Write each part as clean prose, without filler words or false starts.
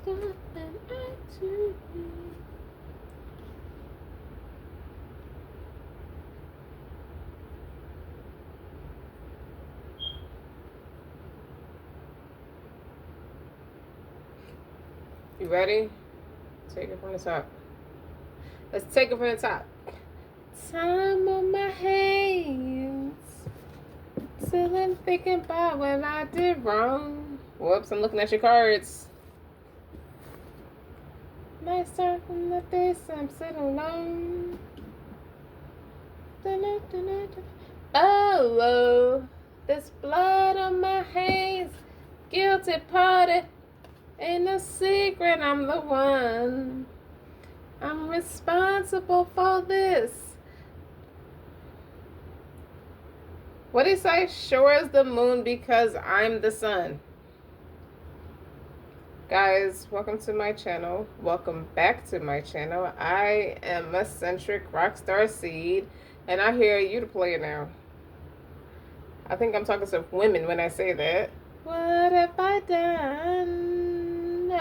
Stop and act to be. You ready? Take it from the top. Let's take it from the top. Time on my hands. Still I'm thinking about what I did wrong. Whoops, I'm looking at your cards. Nice talk from the face, I'm sitting alone. Oh, there's blood on my hands. Guilty party. Ain't no secret, I'm the one. I'm responsible for this. What do you say? Sure as the moon because I'm the sun. Guys, welcome to my channel. Welcome back to my channel. I am eccentric RockStar'Seed, and I hear you the player now. I think I'm talking to women when I say that. What have I done?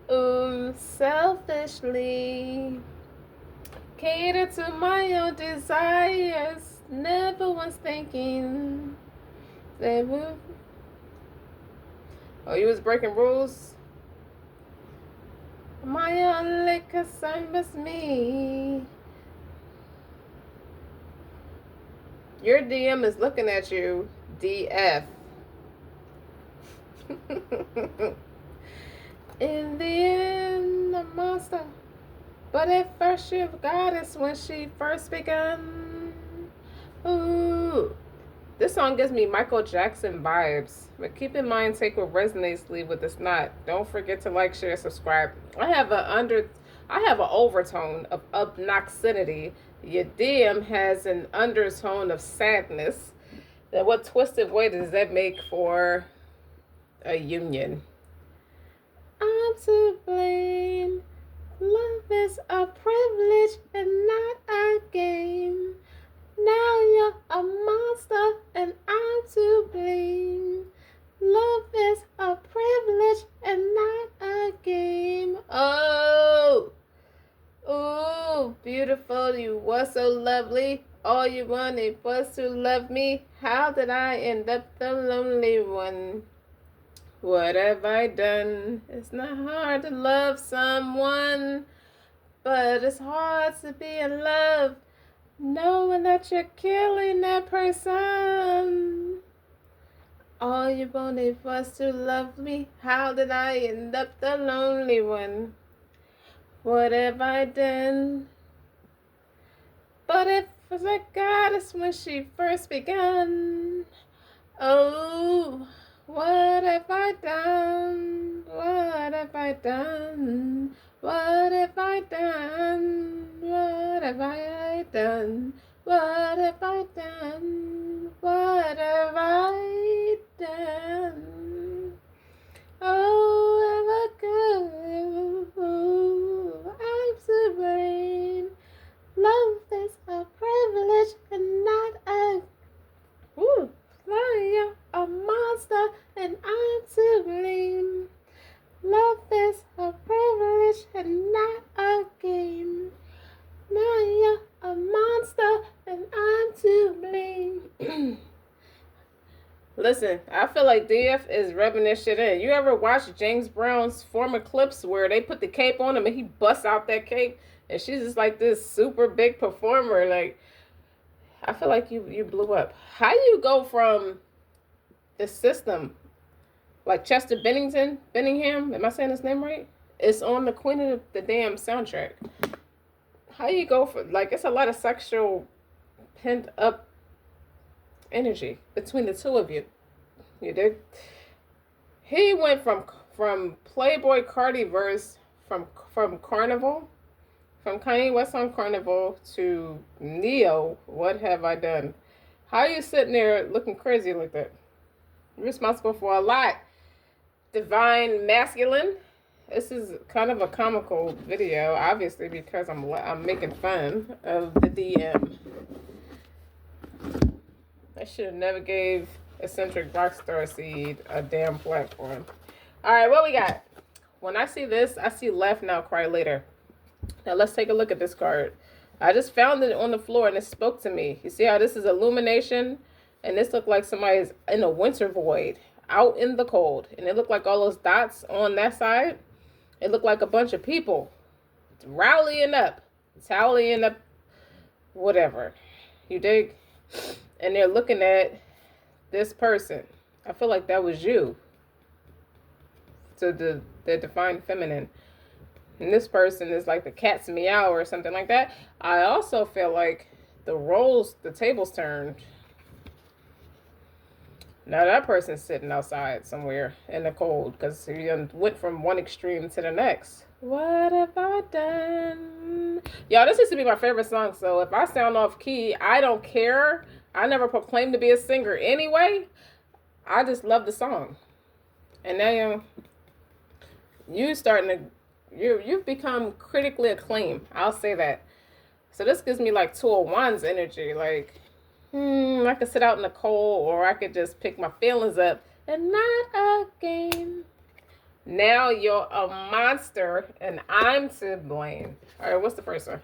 Oh, selfishly cater to my own desires. Never once thinking they would. Oh, you was breaking rules? My only concern was me. Your DM is looking at you, DF. In the end, a monster. But at first you've got us when she first begun. Ooh. This song gives me Michael Jackson vibes. But keep in mind, take what resonates, leave what does not. Don't forget to like, share, subscribe. I have an overtone of obnoxity. Your DM has an undertone of sadness. Then what twisted way does that make for a union? I'm to blame. Love is a privilege and not a game. Now you're a monster and I'm to blame. Love is a privilege and not a game. Oh, beautiful, you were so lovely. All you wanted was to love me. How did I end up the lonely one? What have I done? It's not hard to love someone, but it's hard to be in love knowing that you're killing that person. All you wanted was to love me. How did I end up the lonely one? What have I done? But it was a goddess when she first began. Oh, what have I done? What have I done? What have I done? What have I done? What have I done? What have I done? Oh, ever good. I'm to blame. Love is a privilege and not a liar, a monster, and I'm to blame. Love is a privilege and not a game. Now you're a monster and I'm to blame. Listen, I feel like DF is rubbing this shit in. You ever watch James Brown's former clips where they put the cape on him and he busts out that cape and she's just like this super big performer? Like, I feel like you blew up. How do you go from the system, like Chester Benningham, am I saying his name right? It's on the Queen of the damn soundtrack. How you go for, like, it's a lot of sexual pent up energy between the two of you. You dig? He went from Playboy Cardi verse from Carnival, from Kanye West on Carnival to Neo. What have I done? How are you sitting there looking crazy like that? You're responsible for a lot. Divine masculine. This is kind of a comical video, obviously, because I'm making fun of the DM. I should have never gave eccentric RockStar'Seed a damn platform. All right, what we got? When I see this, I see laugh now, cry later. Now let's take a look at this card. I just found it on the floor and it spoke to me. You see how this is illumination? And this looked like somebody's in a winter void, out in the cold. And it looked like all those dots on that side. It looked like a bunch of people rallying up, tallying up, whatever. You dig? And they're looking at this person. I feel like that was you. So the divine feminine. And this person is like the cat's meow or something like that. I also feel like the tables turned. Now that person's sitting outside somewhere in the cold because he went from one extreme to the next. What have I done? Y'all, this used to be my favorite song, so if I sound off key, I don't care. I never proclaimed to be a singer anyway. I just love the song. And now you've become critically acclaimed. I'll say that. So this gives me like Two of Wands energy. Like, I could sit out in the cold, or I could just pick my feelings up and not again. Now you're a monster and I'm to blame. All right, what's the first one?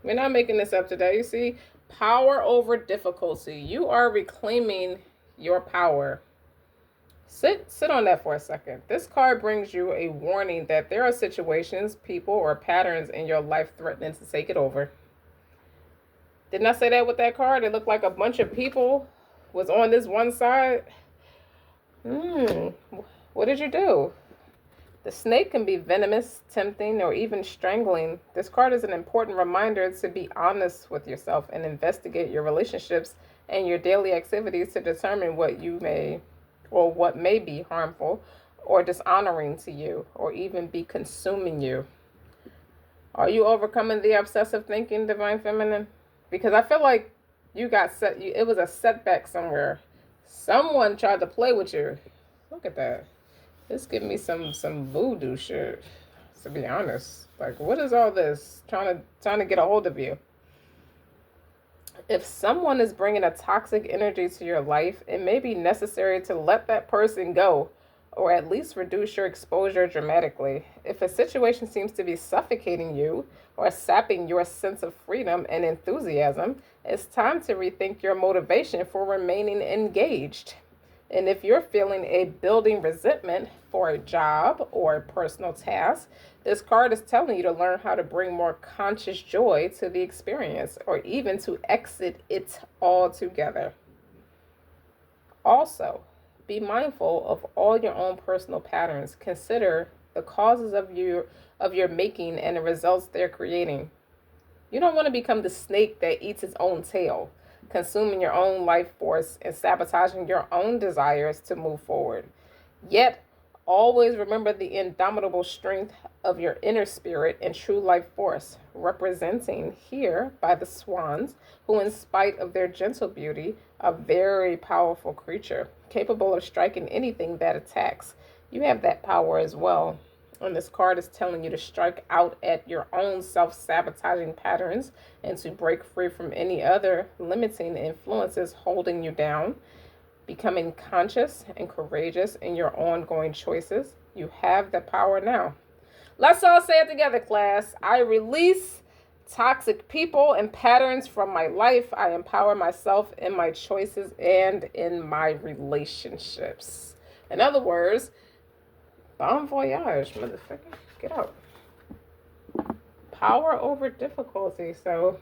We're not making this up today. You see, power over difficulty. You are reclaiming your power. Sit on that for a second. This card brings you a warning that there are situations, people, or patterns in your life threatening to take it over. Didn't I say that with that card? It looked like a bunch of people was on this one side. What did you do? The snake can be venomous, tempting, or even strangling. This card is an important reminder to be honest with yourself and investigate your relationships and your daily activities to determine what may be harmful or dishonoring to you, or even be consuming you. Are you overcoming the obsessive thinking, Divine Feminine? Because I feel like it was a setback somewhere. Someone tried to play with you. Look at that. This give me some voodoo shit, to be honest. Like, what is all this trying to get a hold of you? If someone is bringing a toxic energy to your life, it may be necessary to let that person go, or at least reduce your exposure dramatically. If a situation seems to be suffocating you or sapping your sense of freedom and enthusiasm, it's time to rethink your motivation for remaining engaged. And if you're feeling a building resentment for a job or a personal task, this card is telling you to learn how to bring more conscious joy to the experience, or even to exit it altogether. Also, be mindful of all your own personal patterns. Consider the causes of your making and the results they're creating. You don't want to become the snake that eats its own tail, consuming your own life force and sabotaging your own desires to move forward. Yet, always remember the indomitable strength of your inner spirit and true life force, representing here by the swans, who, in spite of their gentle beauty, are very powerful creature, capable of striking anything that attacks. You have that power as well. And this card is telling you to strike out at your own self-sabotaging patterns and to break free from any other limiting influences holding you down, becoming conscious and courageous in your ongoing choices. You have the power now. Let's all say it together, class. I release toxic people and patterns from my life. I empower myself in my choices and in my relationships. In other words, bon voyage, motherfucker. Get out. Power over difficulty. So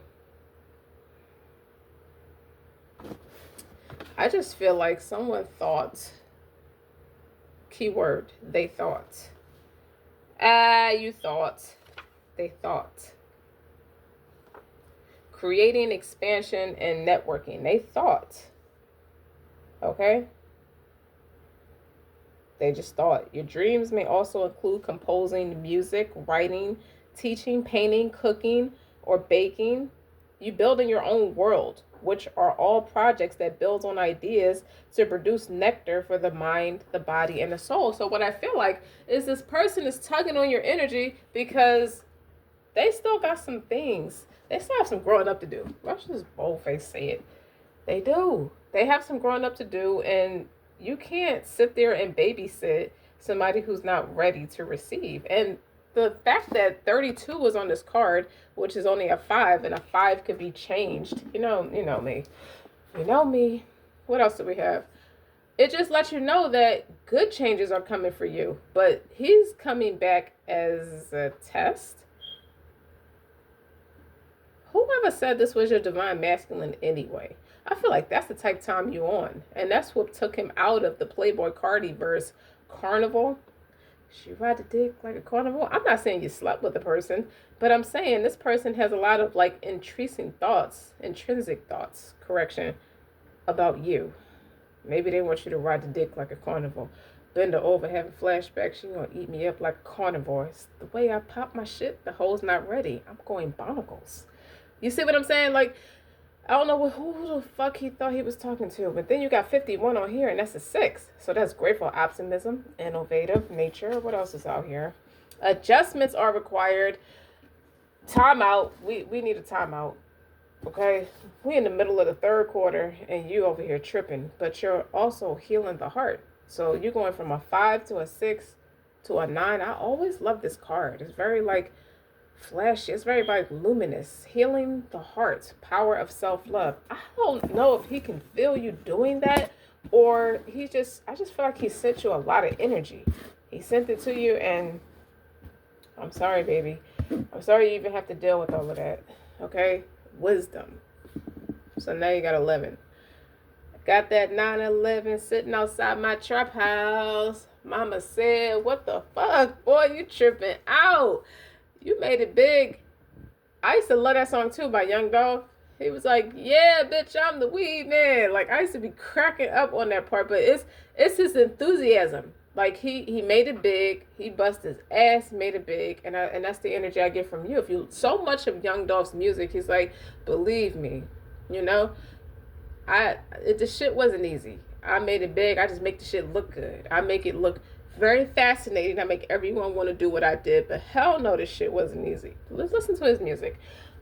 I just feel like someone thought, keyword, they thought. You thought. They thought. Creating expansion and networking. They thought. Okay? They just thought. Your dreams may also include composing music, writing, teaching, painting, cooking, or baking. You building your own world, which are all projects that build on ideas to produce nectar for the mind, the body, and the soul. So what I feel like is this person is tugging on your energy because they still got some things. They still have some growing up to do. Let's just boldface say it. They do. They have some growing up to do, and you can't sit there and babysit somebody who's not ready to receive. And the fact that 32 was on this card, which is only a 5, and a 5 could be changed. You know me. You know me. What else do we have? It just lets you know that good changes are coming for you. But he's coming back as a test. Whoever said this was your divine masculine anyway? I feel like that's the type time you on. And that's what took him out of the Playboy Cardi verse Carnival. She ride the dick like a carnival. I'm not saying you slept with the person, but I'm saying this person has a lot of like intrinsic thoughts, correction, about you. Maybe they want you to ride the dick like a carnival. Bend her over, having flashbacks. She gonna eat me up like a carnivore. It's the way I pop my shit, the hoe's not ready. I'm going barnacles. You see what I'm saying? Like, I don't know who the fuck he thought he was talking to. But then you got 51 on here, and that's a 6. So that's grateful optimism, innovative nature. What else is out here? Adjustments are required. Timeout. We need a timeout. Okay? We in the middle of the 3rd quarter, and you over here tripping. But you're also healing the heart. So you're going from a 5 to a 6 to a 9. I always love this card. It's very like flashy. It's very like luminous. Healing the heart. Power of self-love. I don't know if he can feel you doing that, or I just feel like he sent you a lot of energy. He sent it to you, and I'm sorry, baby. I'm sorry you even have to deal with all of that. Okay? Wisdom. So now you got 11. Got that 911 sitting outside my trap house. Mama said, what the fuck? Boy, you tripping out. You made it big. I used to love that song too by Young Dolph. He was like, yeah, bitch, I'm the weed man. Like, I used to be cracking up on that part, but it's his enthusiasm. Like, he made it big. He busted his ass, made it big. And that's the energy I get from you. If you, so much of Young Dolph's music, he's like, believe me, you know? The shit wasn't easy. I made it big. I just make the shit look good. I make it look very fascinating. I make everyone want to do what I did. But hell no, this shit wasn't easy. Let's listen to his music.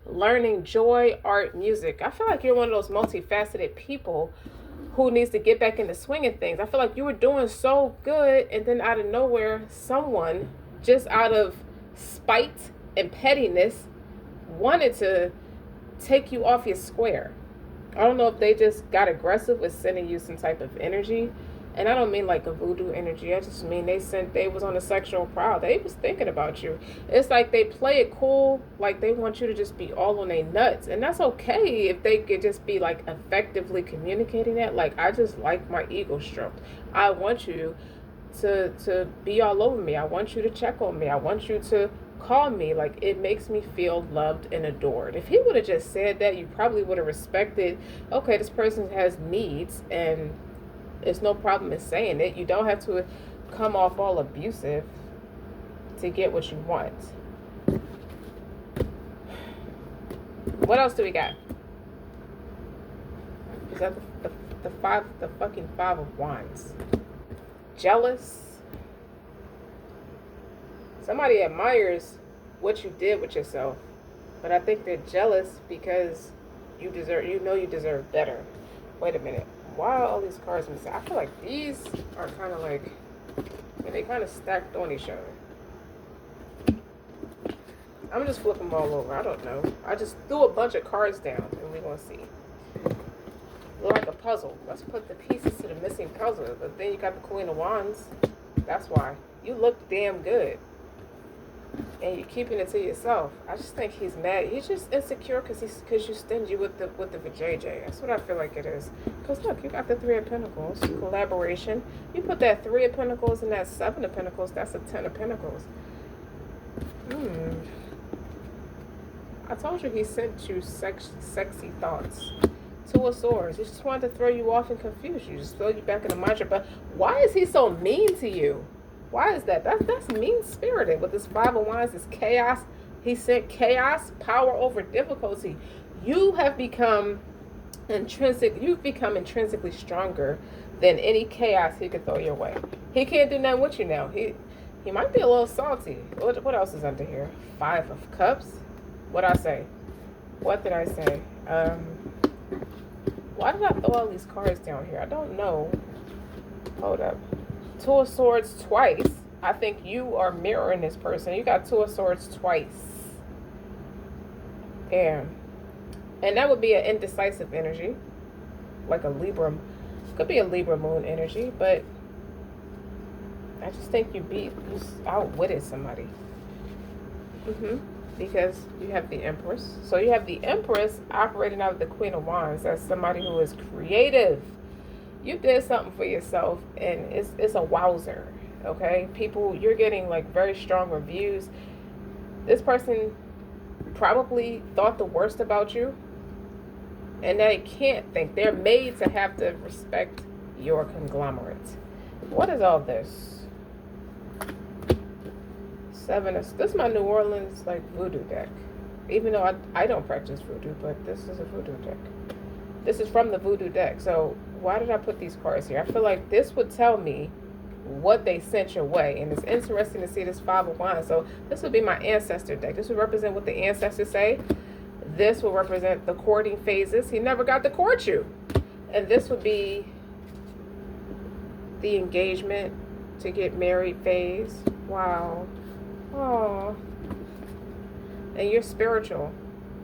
Learning joy, art, music. I feel like you're one of those multifaceted people who needs to get back into swinging things. I feel like you were doing so good, and then out of nowhere, someone, just out of spite and pettiness, wanted to take you off your square. I don't know if they just got aggressive with sending you some type of energy. And I don't mean like a voodoo energy. I just mean they was on a sexual prowl. They was thinking about you. It's like they play it cool. Like they want you to just be all on their nuts. And that's okay if they could just be like effectively communicating that. Like, I just like my ego stroked. I want you to be all over me. I want you to check on me. I want you to call me. Like, it makes me feel loved and adored. If he would have just said that, you probably would have respected, okay, this person has needs, and it's no problem in saying it. You don't have to come off all abusive to get what you want. What else do we got? Is that the fucking 5 of Wands? Jealous. Somebody admires what you did with yourself, but I think they're jealous because you deserve better. Wait a minute. Why are all these cards missing? I feel like these are kind of like, they kind of stacked on each other. I'm just flipping them all over. I don't know. I just threw a bunch of cards down, and we're going to see. Look like a puzzle. Let's put the pieces to the missing puzzle. But then you got the Queen of Wands. That's why. You look damn good. And you're keeping it to yourself. I just think he's mad. He's just insecure because you're stingy with the JJ. That's what I feel like it is. Because look, you got the 3 of Pentacles, collaboration. You put that 3 of Pentacles and that 7 of Pentacles, that's a 10 of Pentacles. I told you he sent you sexy thoughts. 2 of Swords. He just wanted to throw you off and confuse you. Just throw you back in the mantra. But why is he so mean to you? Why is that? That's mean-spirited. With this 5 of Wands, this chaos. He sent chaos, power over difficulty. You've become intrinsically stronger than any chaos he could throw your way. He can't do nothing with you now. He might be a little salty. What else is under here? 5 of Cups. What'd I say? What did I say? Why did I throw all these cards down here? I don't know. Hold up. Two of Swords twice. I think you are mirroring this person. You got Two of Swords twice. Yeah. And that would be an indecisive energy. Like a Libra. Could be a Libra moon energy. But I just think you outwitted somebody. Because you have the Empress. So you have the Empress operating out of the Queen of Wands. That's somebody who is creative. You did something for yourself, and it's a wowzer. Okay, people, you're getting like very strong reviews. This person probably thought the worst about you, and they can't think. They're made to have to respect your conglomerate. What is all this? This is my New Orleans like voodoo deck. Even though I don't practice voodoo, but this is a voodoo deck. This is from the voodoo deck. So why did I put these cards here? I feel like this would tell me what they sent your way. And it's interesting to see this Five of Wands. So this would be my ancestor deck. This would represent what the ancestors say. This will represent the courting phases. He never got to court you. And this would be the engagement to get married phase. Wow. Oh. And you're spiritual.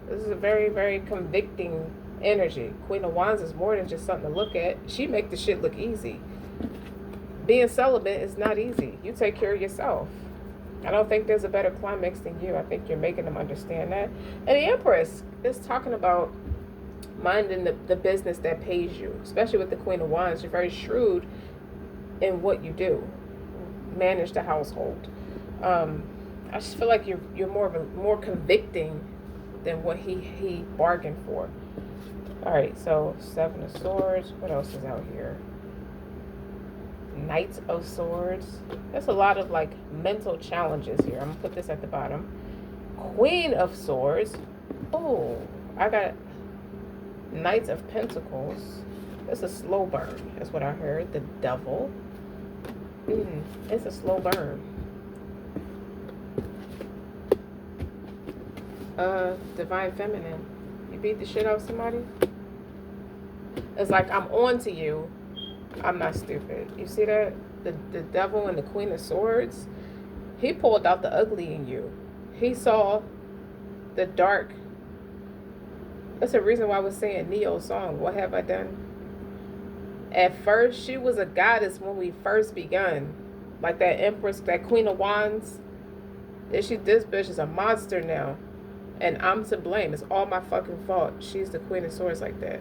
This is a very, very convicting energy. Queen of Wands is more than just something to look at. She make the shit look easy. Being celibate is not easy. You take care of yourself. I don't think there's a better climax than you. I think you're making them understand that. And the Empress is talking about minding the business that pays you. Especially with the Queen of Wands. You're very shrewd in what you do. Manage the household. I just feel like you're more convicting than what he bargained for. Alright, so Seven of Swords. What else is out here? Knight of Swords. There's a lot of like mental challenges here. I'm gonna put this at the bottom. Queen of Swords. Oh, I got Knight of Pentacles. It's a slow burn. That's what I heard. The Devil. It's a slow burn. Divine Feminine. You beat the shit out of somebody? It's like, I'm on to you. I'm not stupid. You see that? The Devil and the Queen of Swords. He pulled out the ugly in you. He saw the dark. That's the reason why I was saying Neo's song, What Have I Done? At first, she was a goddess when we first begun. Like that Empress, that Queen of Wands. This bitch is a monster now. And I'm to blame. It's all my fucking fault. She's the Queen of Swords like that.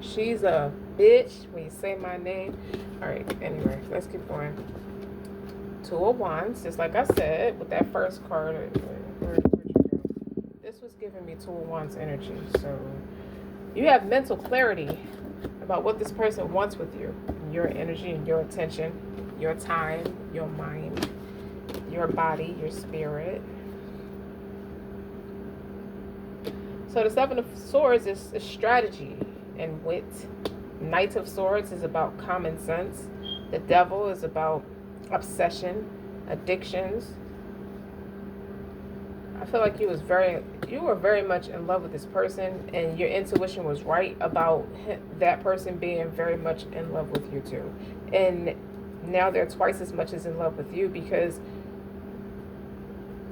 She's a bitch when you say my name. Alright, anyway, let's keep going. Two of Wands, just like I said, with that first card. Where'd you go? This was giving me Two of Wands energy. So, you have mental clarity about what this person wants with you. Your energy and your attention, your time, your mind, your body, your spirit. So the Seven of Swords is strategy and wit. Knight of Swords is about common sense. The Devil is about obsession, addictions. I feel like you were very much in love with this person, and your intuition was right about that person being very much in love with you too. And now they're twice as much as in love with you because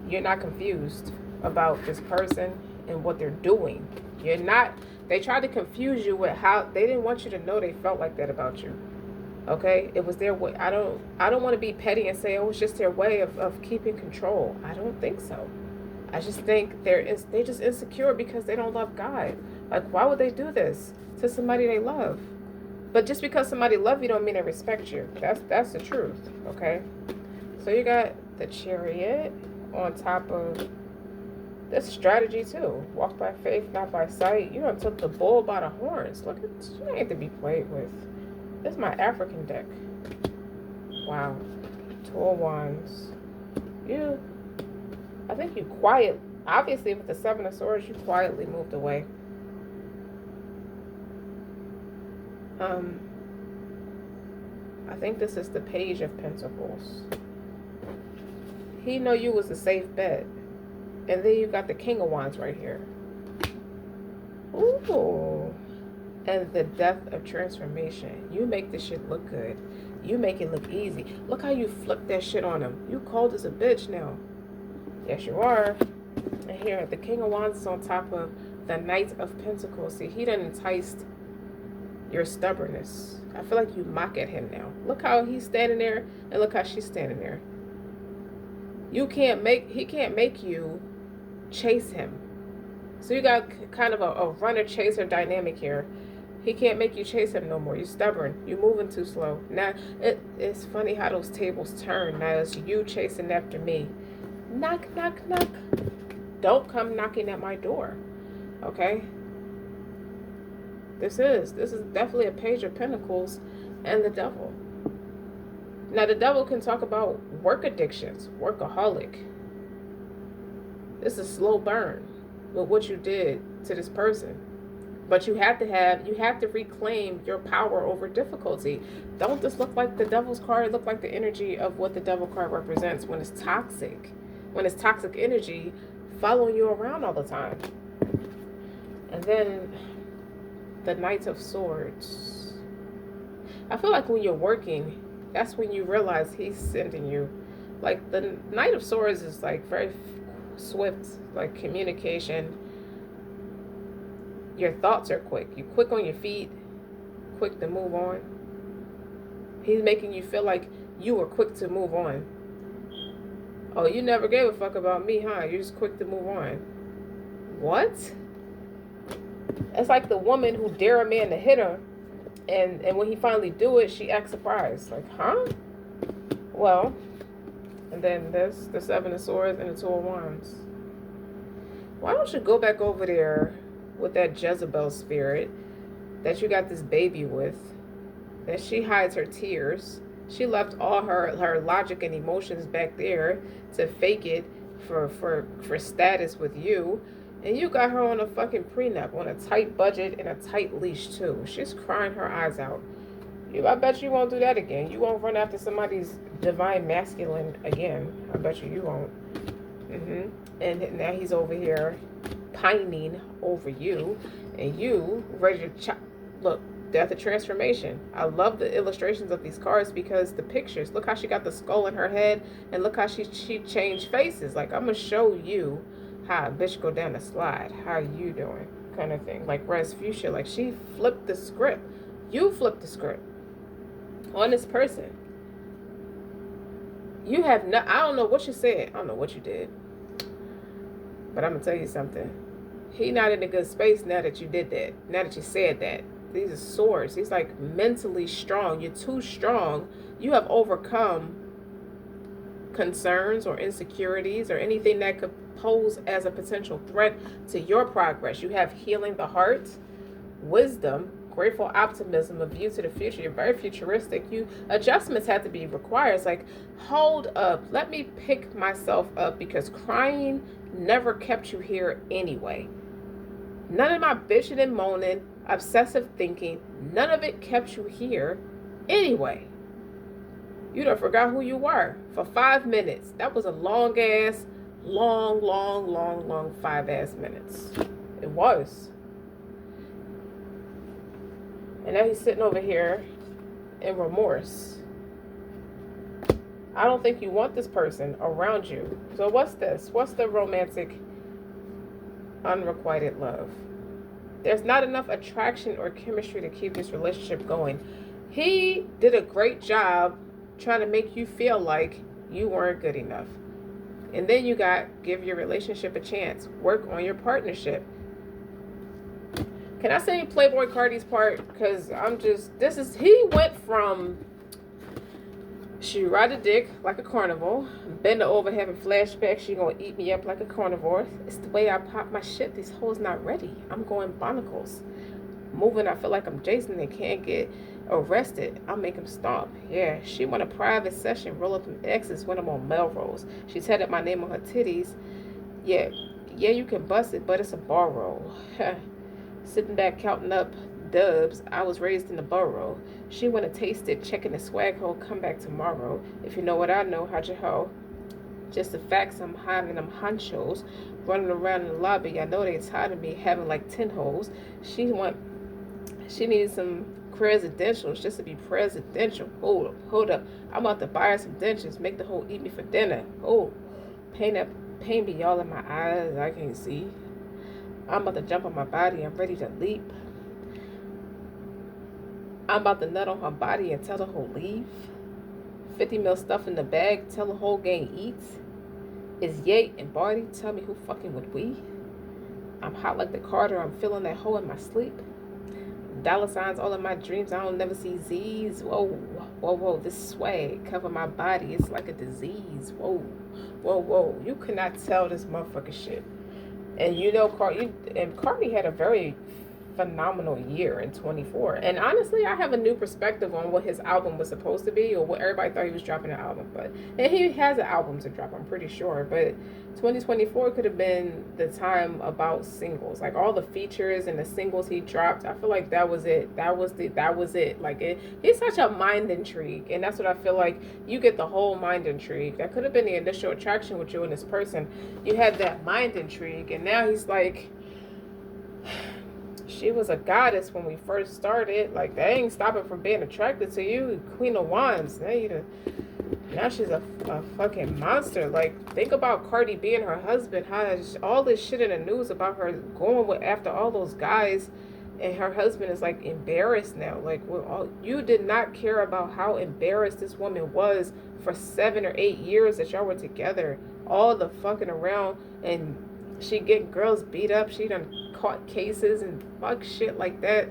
you're not confused about this person and what they're doing. You're not. They tried to confuse you with how they didn't want you to know they felt like that about you. Okay, it was their way. I don't want to be petty and say, oh, it's just their way of keeping control. I don't think so. I just think they're just insecure because they don't love God. Like, why would they do this to somebody they love? But just because somebody loves you don't mean they respect you. That's the truth. Okay, so you got the Chariot on top of this strategy too. Walk by faith, not by sight. You done took the bull by the horns. Look at you, ain't to be played with. This is my African deck. Wow. Two of Wands. I think you obviously with the Seven of Swords, you quietly moved away. I think this is the Page of Pentacles. He know you was a safe bet. And then you got the King of Wands right here. Ooh. And the Death of Transformation. You make this shit look good. You make it look easy. Look how you flip that shit on him. You cold as a bitch now. Yes, you are. And here, the King of Wands is on top of the Knight of Pentacles. See, he done enticed your stubbornness. I feel like you mock at him now. Look how he's standing there, and look how she's standing there. He can't make you chase him. So you got kind of a runner-chaser dynamic here. He can't make you chase him no more. You're stubborn. You're moving too slow. Now, it's funny how those tables turn. Now it's you chasing after me. Knock, knock, knock. Don't come knocking at my door. Okay? This is definitely a Page of Pentacles and the Devil. Now, the Devil can talk about work addictions, workaholic. This is a slow burn with what you did to this person. But you have to reclaim your power over difficulty. Don't this look like the Devil's card? Look like the energy of what the Devil card represents when it's toxic. When it's toxic energy following you around all the time. And then the Knight of Swords. I feel like when you're working, that's when you realize he's sending you. Like the Knight of Swords is like very swift, like communication. Your thoughts are quick. You're quick on your feet, quick to move on. He's making you feel like you were quick to move on. Oh, you never gave a fuck about me, huh? You're just quick to move on. What? It's like the woman who dare a man to hit her, and when he finally do it, she acts surprised. Like, huh? Well, and then there's the Seven of Swords and the Two of Wands. Why don't you go back over there with that Jezebel spirit that you got this baby with, that she hides her tears. She left all her logic and emotions back there to fake it for status with you. And you got her on a fucking prenup, on a tight budget and a tight leash too. She's crying her eyes out. I bet you won't do that again. You won't run after somebody's divine masculine again. I bet you won't. And now he's over here pining over you, and you ready to chop. Look, Death of Transformation. I love the illustrations of these cards because the pictures. Look how she got the skull in her head, and look how she changed faces. Like, I'm gonna show you how a bitch go down the slide. How you doing? Kind of thing. Like Res Fuchsia. Like, she flipped the script. You flipped the script on this person. You have no. I don't know what you said. I don't know what you did. But I'm gonna tell you something. He not in a good space now that you did that. Now that you said that. These are swords. He's like mentally strong. You're too strong. You have overcome concerns or insecurities or anything that could pose as a potential threat to your progress. You have healing the heart, wisdom, grateful optimism, a view to the future. You're very futuristic. Adjustments have to be required. It's like, hold up. Let me pick myself up because crying never kept you here anyway. None of my bitching and moaning, obsessive thinking, none of it kept you here anyway. You done forgot who you were for 5 minutes. That was a long 5 minutes. It was. And now he's sitting over here in remorse. I don't think you want this person around you. So what's this? What's the romantic unrequited love? There's not enough attraction or chemistry to keep this relationship going. He did a great job trying to make you feel like you weren't good enough. And then you give your relationship a chance. Work on your partnership. Can I say Playboy Cardi's part? Because he went from she ride a dick like a carnival, bend over having flashbacks, she gonna eat me up like a carnivore. It's the way I pop my shit. These hoes not ready. I'm going barnacles. Moving, I feel like I'm Jason. They can't get arrested. I'll make them stomp. Yeah, she want a private session, roll up them X's when I'm on Melrose. She tatted my name on her titties. Yeah, you can bust it, but it's a bar roll. Sitting back counting up dubs. I was raised in the borough. She wanna taste it, checking the swag hole, come back tomorrow. If you know what I know, how'd you hoe? Just the facts, I'm having them honchos running around in the lobby. I know they tired of me having like 10 hoes. She needed some presidentials just to be presidential. Hold up. I'm about to buy her some dentures, make the whole eat me for dinner. Oh, pain be all in my eyes, I can't see. I'm about to jump on my body, I'm ready to leap. I'm about to nut on her body and tell the whole leave. 50 mil stuff in the bag, tell the whole gang eats. Is Ye and Barty, tell me who fucking would we? I'm hot like the Carter, I'm feeling that hole in my sleep. Dollar signs all in my dreams, I don't never see Z's. Whoa, this swag cover my body, it's like a disease. Whoa, you cannot tell this motherfucker shit. And you know, Cardi had a very phenomenal year in 24. And honestly, I have a new perspective on what his album was supposed to be, or what everybody thought he was dropping an album. And he has an album to drop, I'm pretty sure. But 2024 could have been the time about singles, like all the features and the singles he dropped. I feel like that was it. That was it. Like he's such a mind intrigue, and that's what I feel like. You get the whole mind intrigue. That could have been the initial attraction with you and this person. You had that mind intrigue, and now he's like, she was a goddess when we first started. Like, that ain't stopping from being attracted to you. Queen of Wands. Now she's a fucking monster. Like, think about Cardi B and her husband. How all this shit in the news about her going after all those guys, and her husband is like embarrassed now. Like, you did not care about how embarrassed this woman was for 7 or 8 years that y'all were together. All the fucking around, and she getting girls beat up. She done caught cases and fuck shit like that.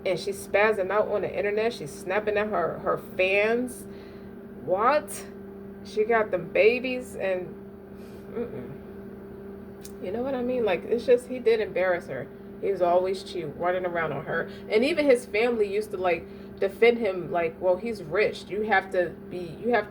And she's spazzing out on the internet. She's snapping at her fans. What? She got them babies and you know what I mean? Like, it's just, he did embarrass her. He was always cute, running around on her. And even his family used to like defend him, like, well, he's rich. You have to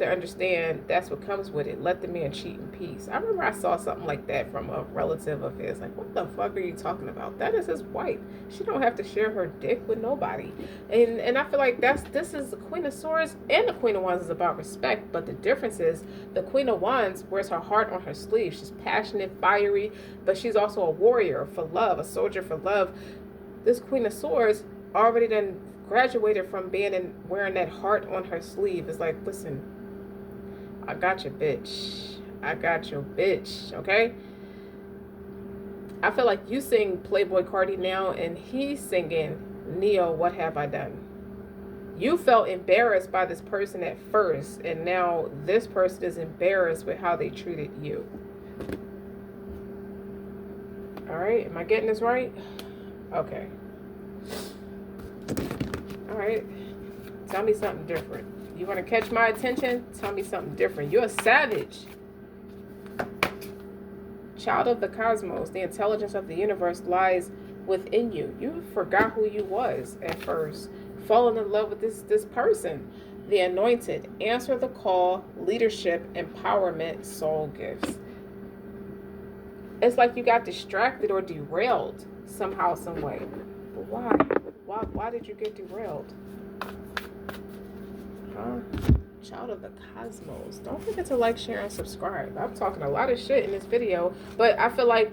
understand that's what comes with it. Let the man cheat in peace. I remember I saw something like that from a relative of his. Like, what the fuck are you talking about? That is his wife. She don't have to share her dick with nobody. And I feel like this is the Queen of Swords and the Queen of Wands is about respect. But the difference is the Queen of Wands wears her heart on her sleeve. She's passionate, fiery, but she's also a warrior for love, a soldier for love. This Queen of Swords already done graduated from being and wearing that heart on her sleeve. It's like, listen, I got your bitch. I got your bitch, okay? I feel like you sing Playboy Cardi now, and he's singing Neo, What Have I Done? You felt embarrassed by this person at first, and now this person is embarrassed with how they treated you. All right, am I getting this right? Okay. All right, tell me something different. You want to catch my attention? Tell me something different. You're a savage. Child of the cosmos, the intelligence of the universe lies within you. You forgot who you was at first. Falling in love with this person. The anointed. Answer the call. Leadership, empowerment, soul gifts. It's like you got distracted or derailed somehow, some way. But why? Why did you get derailed? Huh? Child of the cosmos. Don't forget to like, share, and subscribe. I'm talking a lot of shit in this video, but I feel like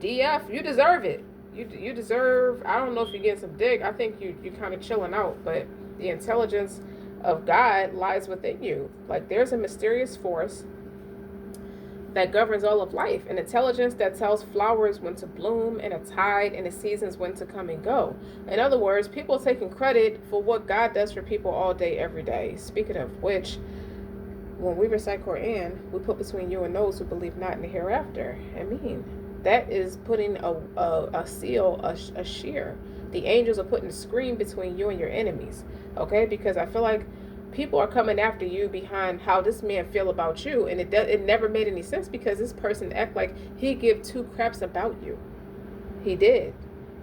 DF, you deserve it. You deserve, I don't know if you're getting some dick. I think you're kind of chilling out, but the intelligence of God lies within you. Like, there's a mysterious force that governs all of life, an intelligence that tells flowers when to bloom and a tide and the seasons when to come and go. In other words, people taking credit for what God does for people all day, every day. Speaking of which, when we recite Quran, we put between you and those who believe not in the hereafter. I mean, that is putting a seal, a shear. The angels are putting a screen between you and your enemies. Okay, because I feel like people are coming after you behind how this man feel about you, and it never made any sense because this person act like he give two craps about you. He did.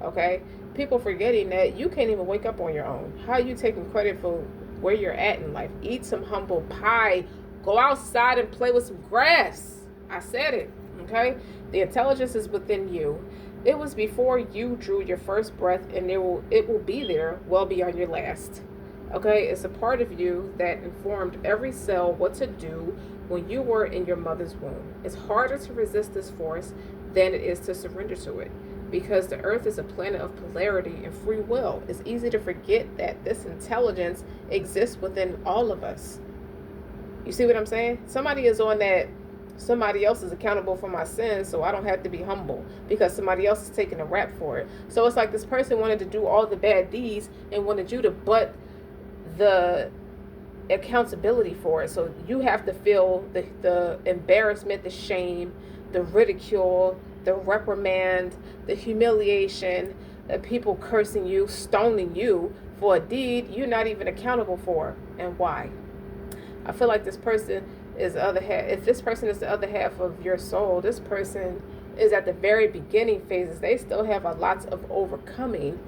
Okay, people forgetting that you can't even wake up on your own. How you taking credit for where you're at in life? Eat some humble pie. Go outside and play with some grass. I said it. Okay, the intelligence is within you. It was before you drew your first breath, and it will be there well beyond your last. Okay, it's a part of you that informed every cell what to do when you were in your mother's womb. It's harder to resist this force than it is to surrender to it. because the earth is a planet of polarity and free will. It's easy to forget that this intelligence exists within all of us. You see what I'm saying? Somebody is on that, somebody else is accountable for my sins, so I don't have to be humble because somebody else is taking a rap for it. So it's like this person wanted to do all the bad deeds and wanted you to butt the accountability for it. So you have to feel the embarrassment, the shame, the ridicule, the reprimand, the humiliation, the people cursing you, stoning you for a deed you're not even accountable for. And why? I feel like this person is the other half. If this person is the other half of your soul, this person is at the very beginning phases. They still have a lot of overcoming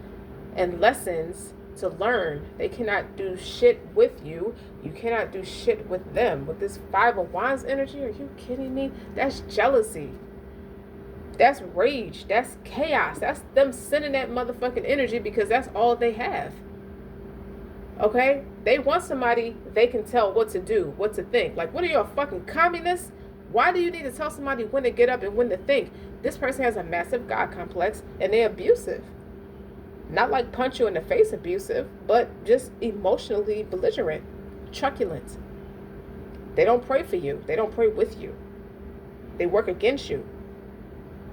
and lessons to learn. They cannot do shit with you. You cannot do shit with them. With this Five of Wands energy, are you kidding me? That's jealousy. That's rage. That's chaos. That's them sending that motherfucking energy because that's all they have. Okay? They want somebody they can tell what to do, what to think. Like, what are you, a fucking communist? Why do you need to tell somebody when to get up and when to think? This person has a massive God complex and they're abusive. Not like punch you in the face abusive, but just emotionally belligerent, truculent. They don't pray for you. They don't pray with you. They work against you.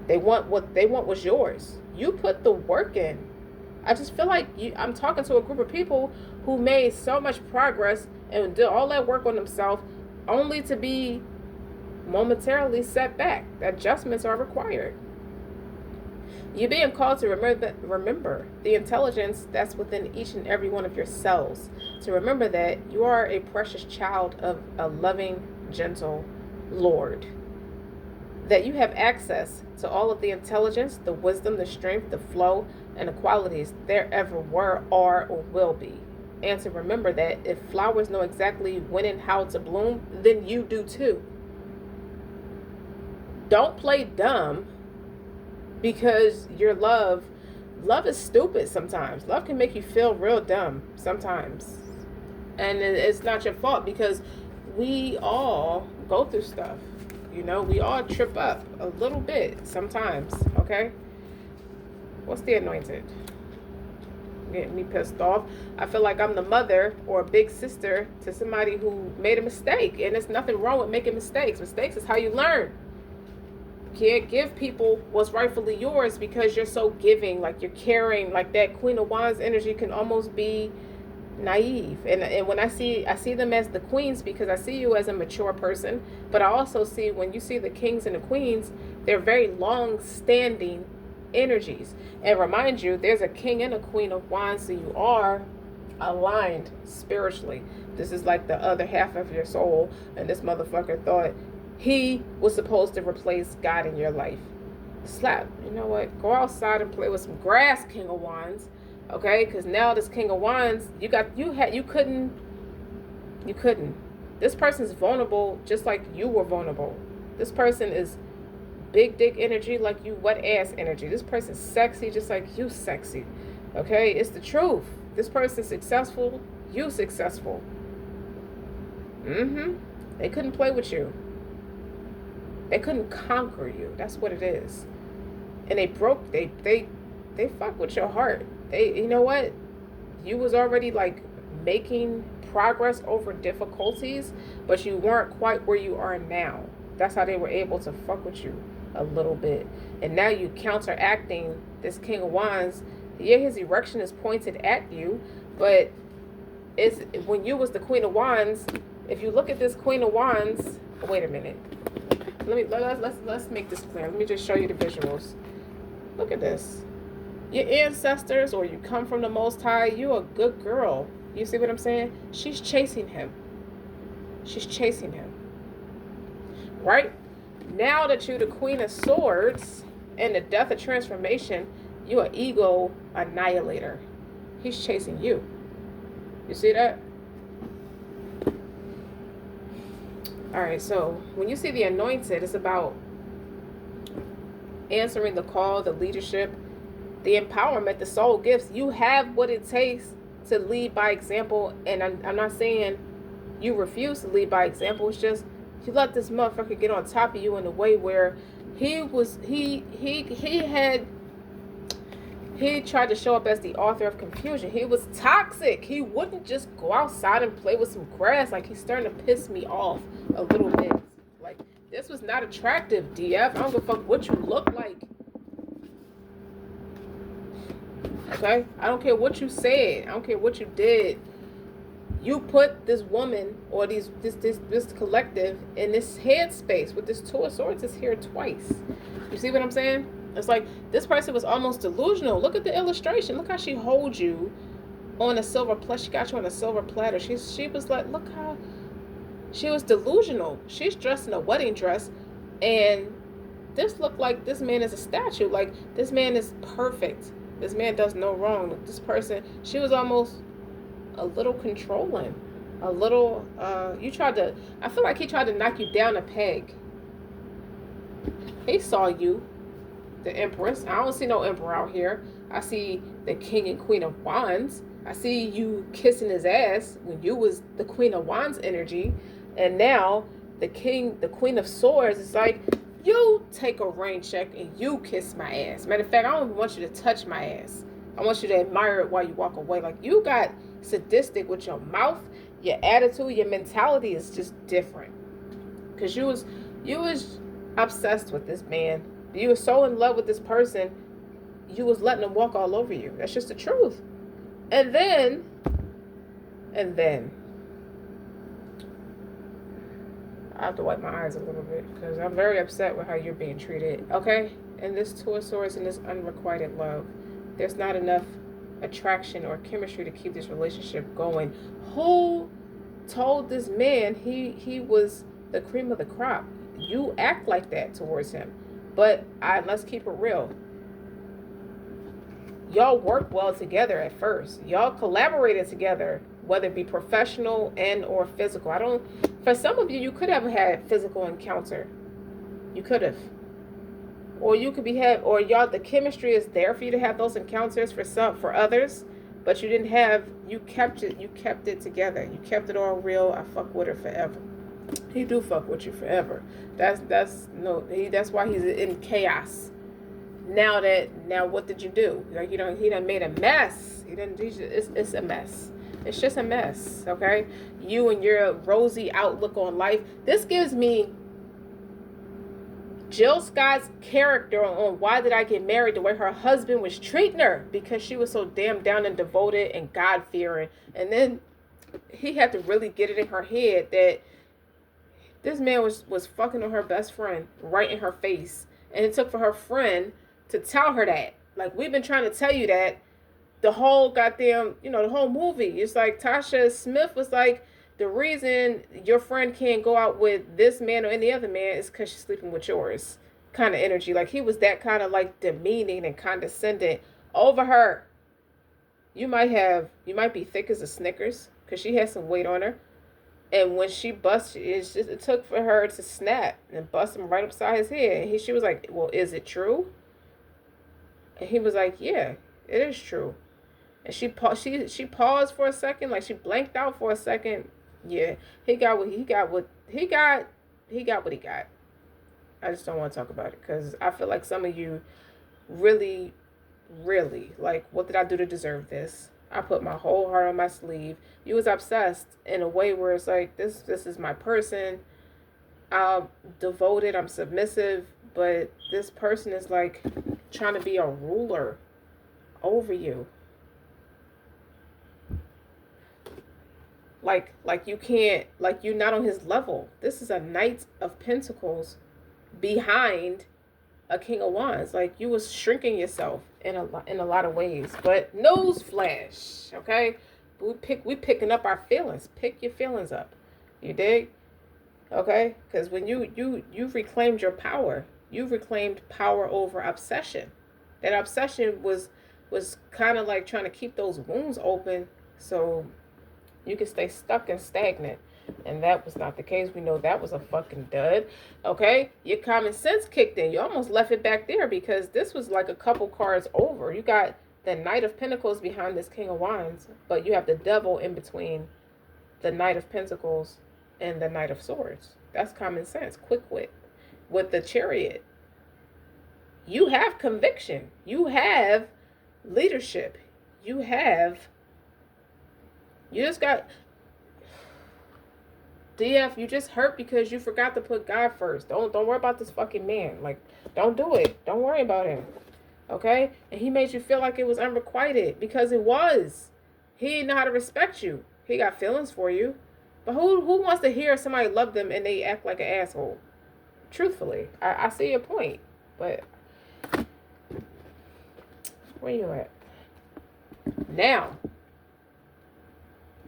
They want what they want was yours. You put the work in. I just feel like I'm talking to a group of people who made so much progress and did all that work on themselves only to be momentarily set back. Adjustments are required. You're being called to remember the intelligence that's within each and every one of your cells. To remember that you are a precious child of a loving, gentle Lord. That you have access to all of the intelligence, the wisdom, the strength, the flow, and the qualities there ever were, are, or will be. And to remember that if flowers know exactly when and how to bloom, then you do too. Don't play dumb because your love is stupid sometimes. Love can make you feel real dumb sometimes. And it's not your fault because we all go through stuff. You know, we all trip up a little bit sometimes, okay? What's the Anointed? Getting me pissed off. I feel like I'm the mother or a big sister to somebody who made a mistake. And there's nothing wrong with making mistakes. Mistakes is how you learn. You can't give people what's rightfully yours because you're so giving, like you're caring, like that Queen of Wands energy can almost be naive. And when I see them as the queens because I see you as a mature person, but I also see when you see the kings and the queens, they're very long-standing energies. And remind you, there's a king and a queen of wands, so you are aligned spiritually. This is like the other half of your soul, and this motherfucker thought he was supposed to replace God in your life. Slap. You know what? Go outside and play with some grass, King of Wands. Okay, because now this King of Wands, you couldn't. This person's vulnerable just like you were vulnerable. This person is big dick energy like you wet ass energy. This person's sexy just like you sexy. Okay, it's the truth. This person's successful, you successful. They couldn't play with you. They couldn't conquer you. That's what it is. And they fuck with your heart. You know what? You was already like making progress over difficulties, but you weren't quite where you are now. That's how they were able to fuck with you a little bit. And now you counteracting this King of Wands. Yeah, his erection is pointed at you, but it's when you was the Queen of Wands. If you look at this Queen of Wands, wait a minute. Let's make this clear. Let me just show you the visuals. Look at this. Your ancestors, or you come from the Most High, you're a good girl. You see what I'm saying? She's chasing him. She's chasing him. Right? Now that you're the Queen of Swords and the Death of Transformation, you're an ego annihilator. He's chasing you. You see that? Alright, so when you see the Anointed, it's about answering the call, the leadership, the empowerment, the soul gifts. You have what it takes to lead by example. And I'm not saying you refuse to lead by example. It's just you let this motherfucker get on top of you in a way where he had He tried to show up as the author of confusion. He was toxic. He wouldn't just go outside and play with some grass. Like, he's starting to piss me off a little bit. Like, this was not attractive, DF. I don't give a fuck what you look like. Okay? I don't care what you said. I don't care what you did. You put this woman or this collective in this headspace with this Two of Swords is here twice. You see what I'm saying? It's like this person was almost delusional. Look at the illustration. Look how she holds you on a silver plus. She got you on a silver platter. She was like, look how she was delusional. She's dressed in a wedding dress, and this looked like this man is a statue. Like, this man is perfect. This man does no wrong. This person, she was almost a little controlling, a little. I feel like he tried to knock you down a peg. He saw you, the Empress. I don't see no Emperor out here. I see the King and Queen of Wands. I see you kissing his ass when you was the Queen of Wands energy, and now the Queen of Swords is like, you take a rain check and you kiss my ass. Matter of fact, I don't even want you to touch my ass. I want you to admire it while you walk away. Like, you got sadistic with your mouth, your attitude, your mentality is just different. Cause you was obsessed with this man. You were so in love with this person, you was letting him walk all over you. That's just the truth. And then I have to wipe my eyes a little bit because I'm very upset with how you're being treated. Okay? And this Two of Swords and this unrequited love, there's not enough attraction or chemistry to keep this relationship going. Who told this man he was the cream of the crop? You act like that towards him. But let's keep it real. Y'all worked well together at first. Y'all collaborated together, whether it be professional and or physical. For some of you, you could have had physical encounter. You could have. Or you could or y'all, the chemistry is there for you to have those encounters for others, but you kept it together. You kept it all real. I fuck with her forever. He do fuck with you forever. That's why he's in chaos. Now what did you do? Like, he done made a mess. It's a mess. It's just a mess, okay? You and your rosy outlook on life. This gives me Jill Scott's character on Why Did I Get Married, the way her husband was treating her because she was so damn down and devoted and God-fearing. And then he had to really get it in her head that this man was fucking on her best friend right in her face. And it took for her friend to tell her that. Like, we've been trying to tell you that the whole goddamn, the whole movie. It's like Tasha Smith was like, the reason your friend can't go out with this man or any other man is because she's sleeping with yours. Kind of energy. Like, he was that kind of like demeaning and condescending over her. You might be thick as a Snickers because she had some weight on her. And when she busted, it took for her to snap and bust him right upside his head. And she was like, well, is it true? And he was like, yeah, it is true. And she paused for a second, like she blanked out for a second. Yeah, he got what he got. I just don't want to talk about it because I feel like some of you really, really, like, what did I do to deserve this? I put my whole heart on my sleeve. You was obsessed in a way where it's like, this is my person. I'm devoted, I'm submissive, but this person is like trying to be a ruler over you. Like you can't, like, you're not on his level. This is a Knight of Pentacles behind a King of Wands. Like, you was shrinking yourself in a lot of ways. But newsflash, okay? We picking up our feelings. Pick your feelings up. You dig? Okay? Because when you reclaimed your power, you reclaimed power over obsession. That obsession was kind of like trying to keep those wounds open so you can stay stuck and stagnant. And that was not the case. We know that was a fucking dud. Okay? Your common sense kicked in. You almost left it back there because this was like a couple cards over. You got the Knight of Pentacles behind this King of Wands, but you have the Devil in between the Knight of Pentacles and the Knight of Swords. That's common sense. Quick wit. With the Chariot, you have conviction. You have leadership. You just got, DF, you just hurt because you forgot to put God first. Don't worry about this fucking man. Like, don't do it. Don't worry about him. Okay? And he made you feel like it was unrequited because it was. He didn't know how to respect you. He got feelings for you. But who wants to hear somebody love them and they act like an asshole? Truthfully. I see your point. But where you at? Now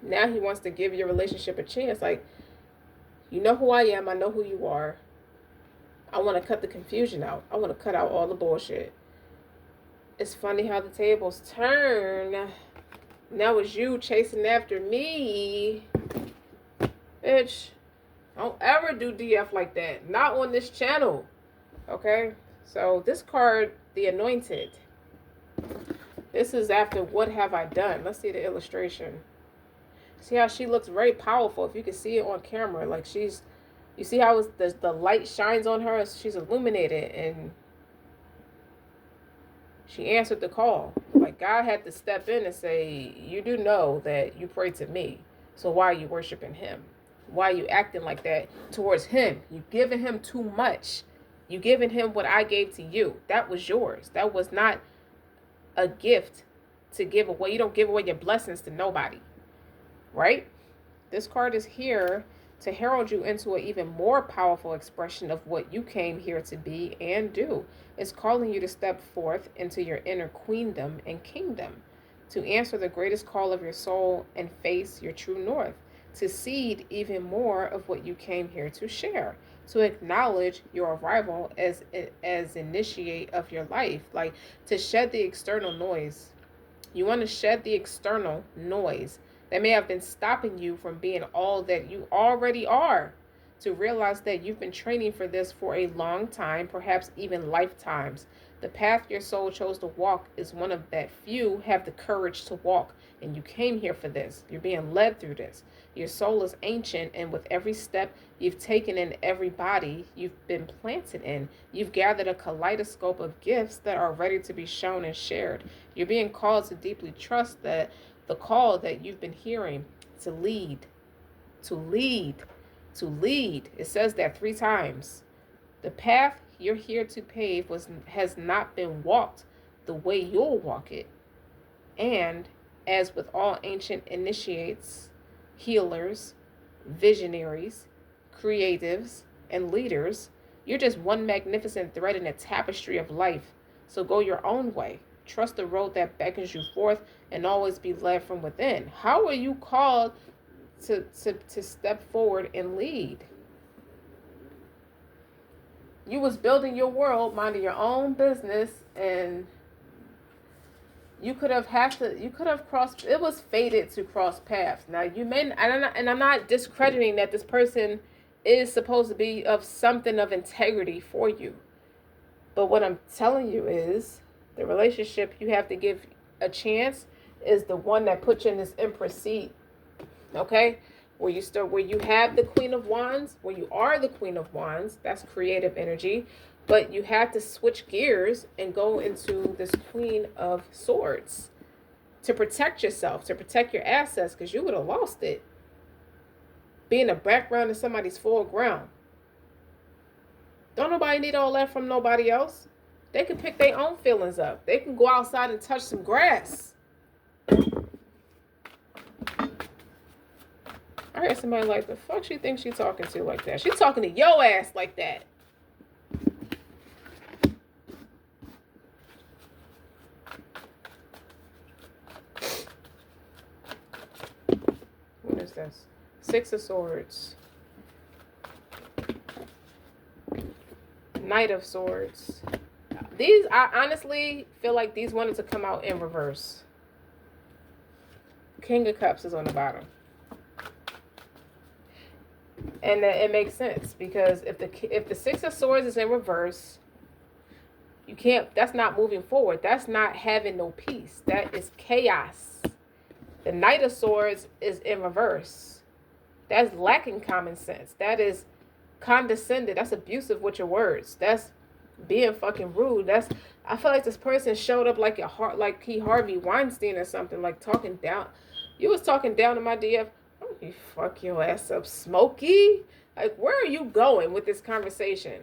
he wants to give your relationship a chance. Like, you know who I am. I know who you are. I want to cut the confusion out. I want to cut out all the bullshit. It's funny how the tables turn. Now it's you chasing after me. Bitch, don't ever do DF like that. Not on this channel. Okay? So this card, the Anointed. This is after What Have I Done? Let's see the illustration. See how she looks very powerful. If you can see it on camera. Like she's, you see how the light shines on her? She's illuminated and she answered the call. Like God had to step in and say, you do know that you pray to me. So why are you worshiping him? Why are you acting like that towards him? You giving him too much. You giving him what I gave to you. That was yours. That was not a gift to give away. You don't give away your blessings to nobody. Right? This card is here to herald you into an even more powerful expression of what you came here to be and do. It's calling you to step forth into your inner queendom and kingdom, to answer the greatest call of your soul and face your true north, to seed even more of what you came here to share, to acknowledge your arrival as initiate of your life, like to shed the external noise. You want to shed the external noise that may have been stopping you from being all that you already are, to realize that you've been training for this for a long time, perhaps even lifetimes. The path your soul chose to walk is one of that few have the courage to walk, and you came here for this. You're being led through this. Your soul is ancient, and with every step you've taken in every body you've been planted in, you've gathered a kaleidoscope of gifts that are ready to be shown and shared. You're being called to deeply trust that the call that you've been hearing, to lead, to lead, to lead. It says that 3 times. The path you're here to pave has not been walked the way you'll walk it. And as with all ancient initiates, healers, visionaries, creatives, and leaders, you're just one magnificent thread in a tapestry of life. So go your own way. Trust the road that beckons you forth and always be led from within. How are you called to step forward and lead? You was building your world, minding your own business, and you could have crossed, it was fated to cross paths. Now you may, and I'm not discrediting that this person is supposed to be of something of integrity for you. But what I'm telling you is, the relationship you have to give a chance is the one that puts you in this Empress seat. Okay? Where you have the Queen of Wands, where you are the Queen of Wands, that's creative energy. But you have to switch gears and go into this Queen of Swords to protect yourself, to protect your assets, because you would have lost it. Being a background in somebody's foreground. Don't nobody need all that from nobody else. They can pick their own feelings up. They can go outside and touch some grass. I heard somebody like, the fuck she thinks she talking to like that? She talking to your ass like that. What is this? 6 of Swords. Knight of Swords. These, I honestly feel like these wanted to come out in reverse. King of Cups is on the bottom. And it makes sense, because if the 6 of Swords is in reverse, you can't, that's not moving forward. That's not having no peace. That is chaos. The Knight of Swords is in reverse. That's lacking common sense. That is condescended. That's abusive with your words. That's being fucking rude. I feel like this person showed up like like he Harvey Weinstein or something, like talking down. You was talking down to my DF. Oh, you fuck your ass up, Smokey. Like, where are you going with this conversation?